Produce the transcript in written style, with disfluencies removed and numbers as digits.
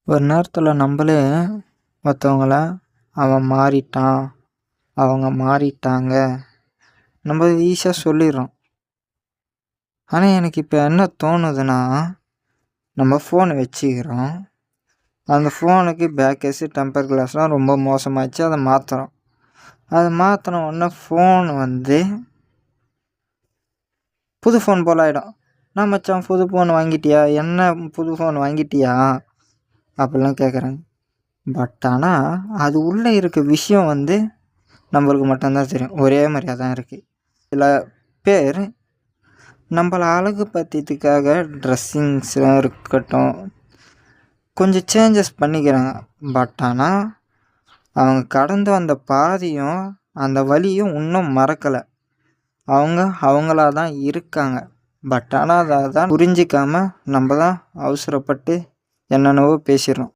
ஒரு நேரத்தில் நம்மளே மற்றவங்கள அவன் மாறிட்டான், அவங்க மாறிட்டாங்க, நம்ம ஈஸியாக சொல்லிடுறோம். ஆனால் எனக்கு இப்போ என்ன தோணுதுன்னா, நம்ம ஃபோன் வச்சுக்கிறோம். அந்த ஃபோனுக்கு பேக் கேஸு டெம்பர் கிளாஸ்லாம் ரொம்ப மோசமாகிடுச்சு. அதை மாற்றுறோம். அதை மாற்றின உடனே ஃபோன் புது ஃபோன் போல் ஆகிடும். நான் மச்சான் புது ஃபோன் வாங்கிட்டியா? என்ன புது ஃபோன் வாங்கிட்டியா? அப்படிலாம் கேட்குறாங்க. பட் ஆனால் அது உள்ளே இருக்க விஷயம் நம்மளுக்கு மட்டும்தான் தெரியும். ஒரே மாதிரியாக தான் இருக்குது. சில பேர் நம்மளை அழகுபடுத்தியதுக்காக ட்ரெஸ்ஸிங்ஸ்லாம் இருக்கட்டும், கொஞ்சம் சேஞ்சஸ் பண்ணிக்கிறாங்க. பட் ஆனால் அவங்க கடந்து வந்த பாதையும் அந்த வலியும் இன்னும் மறக்கலை. அவங்க அவங்களா தான் இருக்காங்க. பட் ஆனால் அதை தான் புரிஞ்சிக்காமல் நம்ம தான் அவசரப்பட்டு என்னென்னவோ பேசிடுறோம்.